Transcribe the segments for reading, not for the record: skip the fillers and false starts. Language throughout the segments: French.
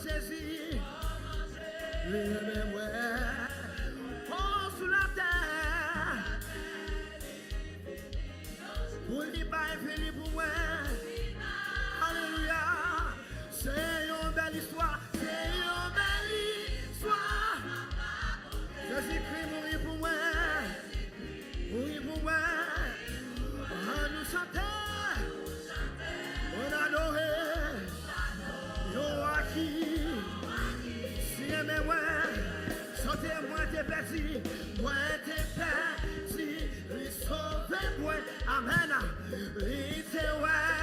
Jésus, lui-même, oh, sous la terre, pour lui pas fini pour moi. Alléluia, c'est une belle histoire, c'est une belle histoire. Jésus-Christ mourit pour moi, mourit pour moi. On nous chantait, on adorait, Joachim, si aimez-moi, chantez-moi tes petits, moi tes petits, lui sauvez-moi, amen, lui c'est ouais,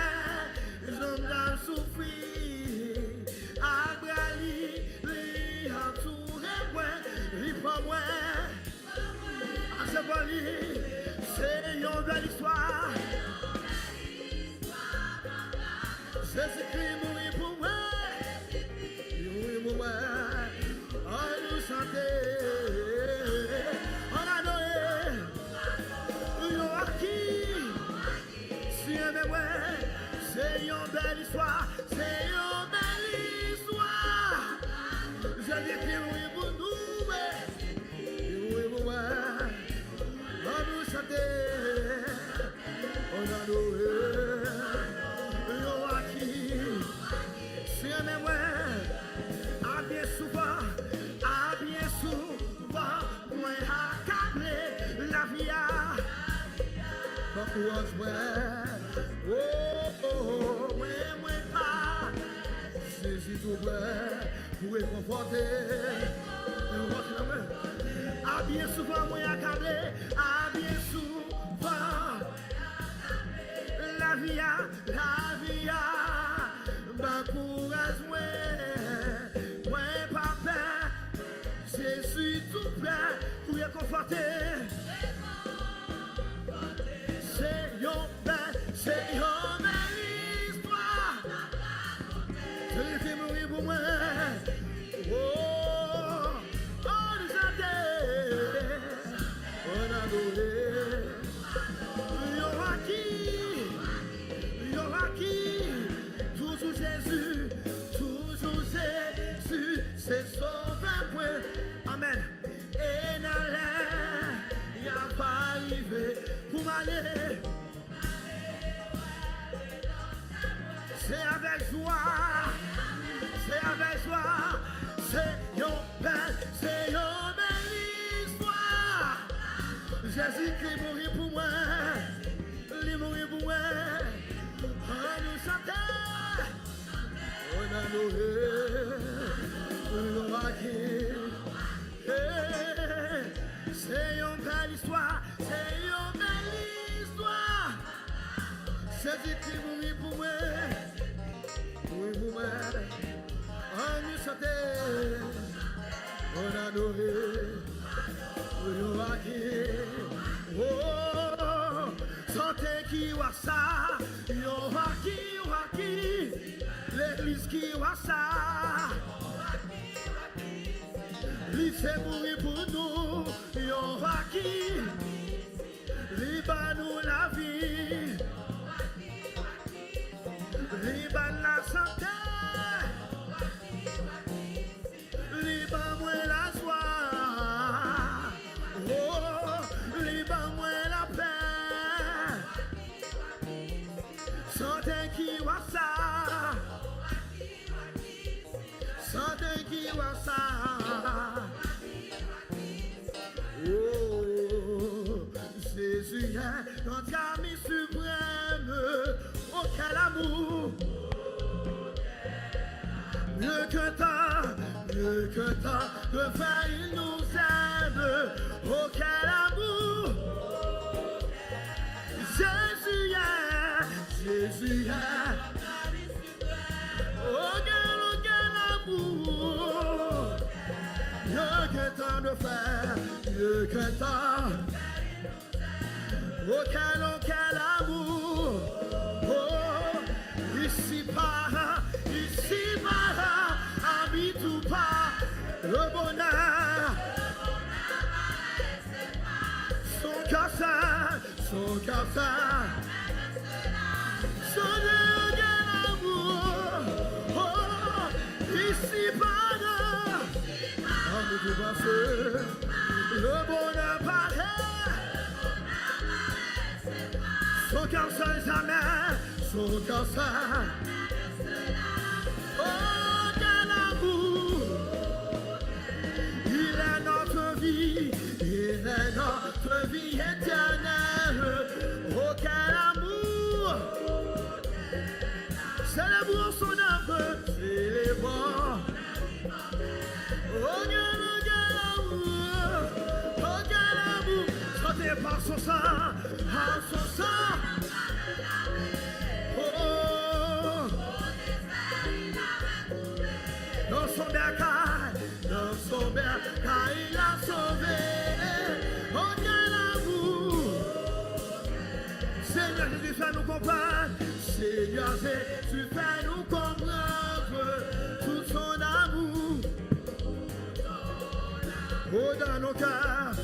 j'en ai souffert, Abrali, lui entourez-moi, lui pas moi, à ce point-là, c'est une belle histoire. Jésus-Christ mourit pour moi, il mourit pour moi, on nous chantait, on adorait, Joachim, si aimez-moi, c'est une belle histoire, c'est une belle histoire. Jésus-Christ mourit pour nous, il mourit pour moi, on nous chantait, on adorait. Oh, moi pas, Jésus tout vrai, pour réconforter. Ah, bien souvent, moi accablé, ah, bien souvent, la vie, bah, courage, moi pas peur, Jésus tout prêt pour réconforter. C'est une belle histoire. Celui qui mourit pour moi. Oh, on nous chantait, on adorait. Joachim, toujours Jésus, c'est sauvé point. Amen. Et dans l'air, il n'y a pas arrivé pour m'aller. C'est avec joie, c'est une belle histoire. Jésus-Christ mourit pour moi, il mourit pour moi. On nous chantait, on adorait, c'est une belle histoire, c'est une belle histoire. Jésus-Christ mourit pour moi. On nous chantait, on adorait, Joachim, oh, santé qui voit ça, Joachim, l'église qui voit ça, il s'est mouru pour nous, Joachim, il bat nous la vie, il bat la santé. Oh, Jésus est notre ami suprême. Oh, quel amour! Mieux que tant, de faire il nous aime. Oh, quel amour! Jésus est. Oh, quel amour! Mieux que tant de faire, mieux que tant. Oh, quel amour! Oh, ici pas, habite ou pas, le bonheur. Son cœur saint, son Dieu, quel amour! Oh, ici ici paraît, en tout passé, le bonheur paraît. Son cœur seul jamais, son cœur seul. Oh, quel amour! Il est notre vie, il est notre vie éternelle. Oh, quel amour! Célébrons son œuvre, célébrons. Oh, quel amour! Oh, quel amour! Sauté par son sang, par son sang. Dans son bercail, il a sauvé. Oh, quel amour! Seigneur Jésus, fais-nous comprendre. Seigneur Jésus, fais-nous comprendre tout son amour. Oh, dans nos cœurs,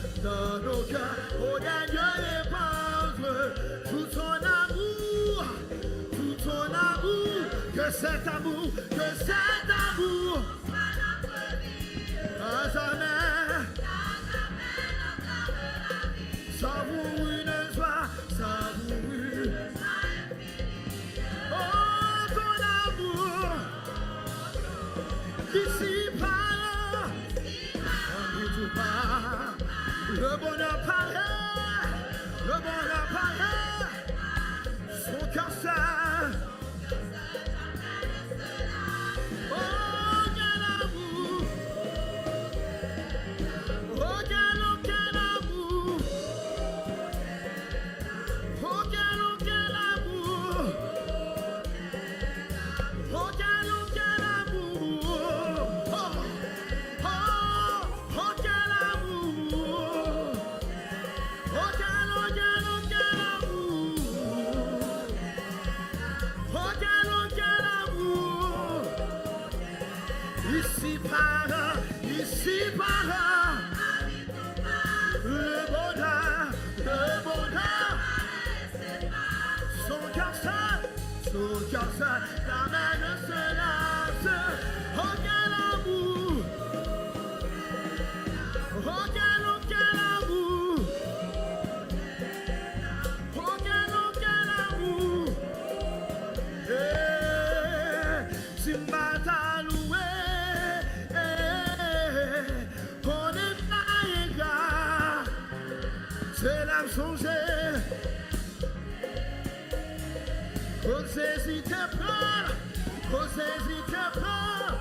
oh, dernier épandre tout son amour, que cet amour, à jamais, savoure une joie, savoure. Oh, ton amour, ici par, on dit tout part, le bonheur paraît, son cœur seul. Ici par le bonheur, son cœur seul, l'amène se lasse. Oh, quel amour! Oh, quel amour! Oh, quel amour! Simbata loué. C'est l'âme songée. Cause hésite pas,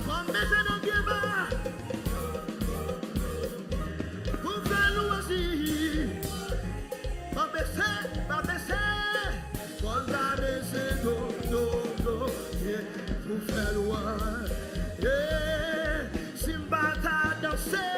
comme mettre dans le bas. Vous faites nous aussi. Ma baisser. Quand la baisser, vous faites loin. Simbata danser.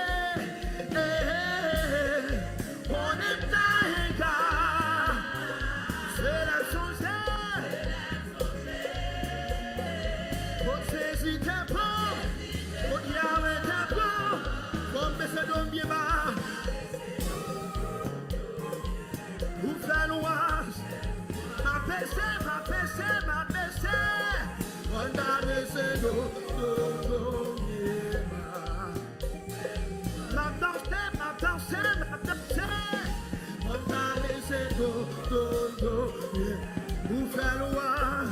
Ma baissé, on a laissé ma danse, on a laissé vous faire loin,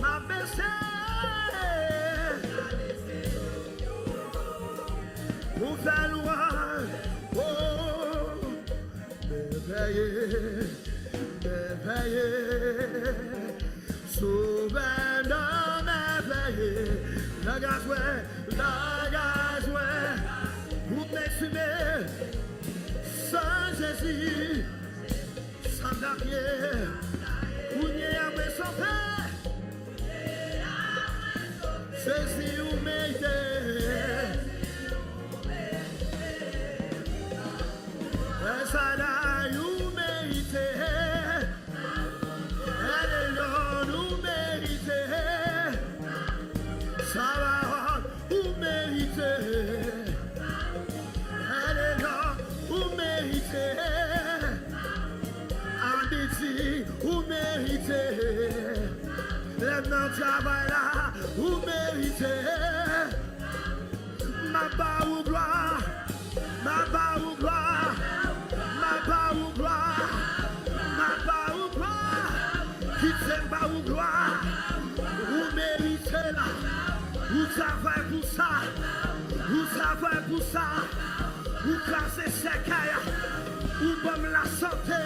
ma baissé, vous faire loin, oh, merveilleux. Souverain merveilleux, la gazoué, vous m'exhumez, sans Jésus, sans l'arrière, vous n'y avez sauvé, ceci vous méritez, et ça là, vous méritez. Vous méritez, elle est là, vous méritez, Anditi, vous méritez, les noms travaillent là, Vous méritez ma part ou gloire, ma part ou gloire, ma part ou gloire, ma part ou gloire, qui t'aime pas ou gloire, vous méritez là, vous travaillez pour ça, vous travaillez pour ça, vous cassez ses cailles, vous donnez la santé,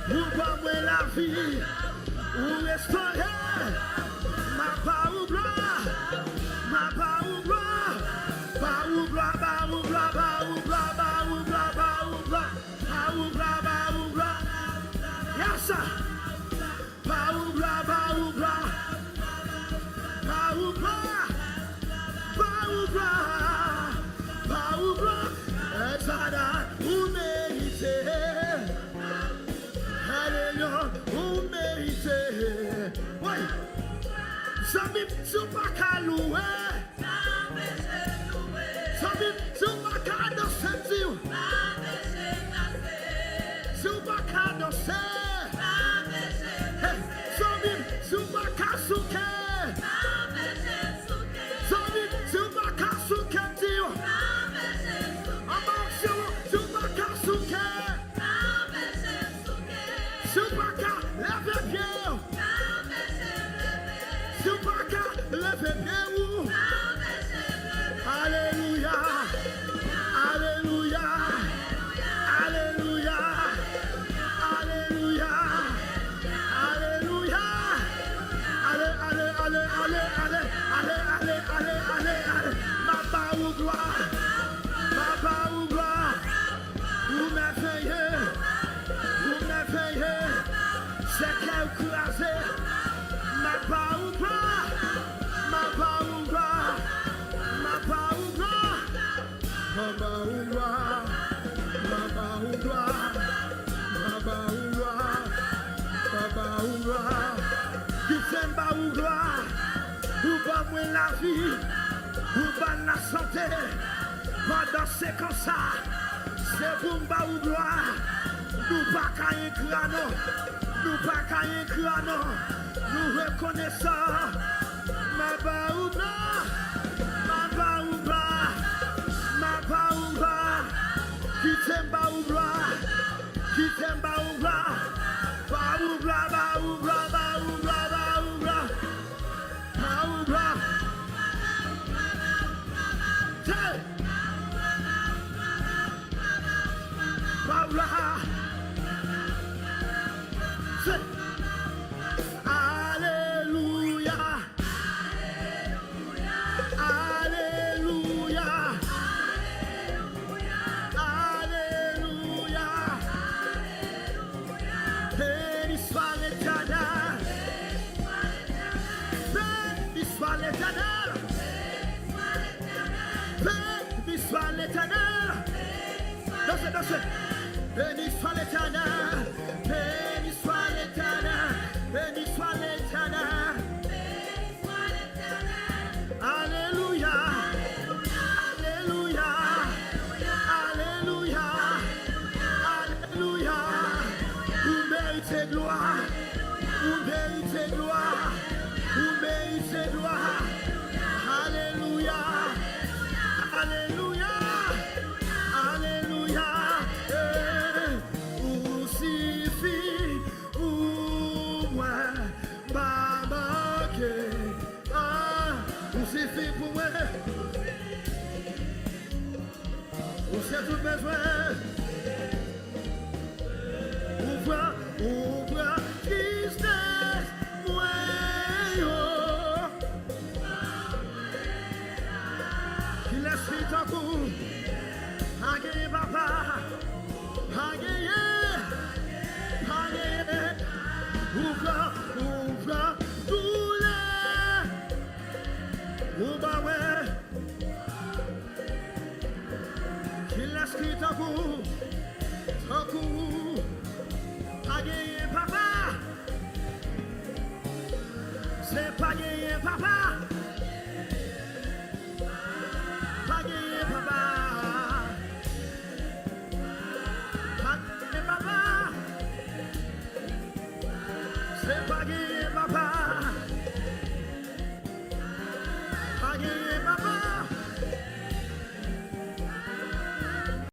vous donnez la vie, vous restaurez ma part ou gloire, ma part ou gloire, part ou gloire, part ou gloire, part ou gloire, part ou gloire, part ou gloire, part ou gloire, part ou gloire, yes sir, part ou gloire, part ou gloire, part ou gloire, part ou gloire, part ou gloire, Ezada, vous méritez, alléluia, vous méritez, oui. Samim sou pa ka loué, Samim sou pa ka danser diou, sou pa ka danser, Samim sou pa ka souke, Samim sou pa ka souke diou, Amanchou sou pa ka souke, sou pa ka leve pied. Levez-vous. Alléluia. Alléluia. Alléluia. Alléluia. Alléluia. Allez, allez, allez, allez, allez, allez, allez, allez, allez, allez. Ma part ou gloire. Ma part ou gloire. Vous m'éveillez. Vous m'éveillez. C'est qu'elle croisé. Ma part ou gloire. Ma part ou gloire, ma part ou gloire, ma part ou gloire, ma part ou gloire, ma part ou gloire, ma part ou gloire, qui t'aime pas ou gloire, vous pas la vie, vous pas la santé, pendant c'est comme ça, c'est pour ma ou gloire, nous pas qu'à écrire non, nous pas qu'à écrire non, nous reconnaissons. Ma baouba, ma baouba, ma baouba, qui t'aime baouba, qui t'aime baouba, baouba, baouba, baouba, baouba, baouba, baouba, Alléluia. Béni soit l'Éternel, béni soit l'Éternel, béni soit l'Éternel. Alléluia, alléluia, alléluia, alléluia. Vous méritez gloire, vous méritez gloire, vous méritez gloire. Alléluia, alléluia, alléluia. Pour moi, où c'est tout besoin. Ouvre, Christ, moi, qu'il laisse vite en cours, à gagner papa, à gagner, ouvre, tous les, ouvre, ouais, qu'il laisse vite en cours, pas gagner papa, c'est pas gagner papa, pas gagner papa, pas gagner papa, c'est pas gagner.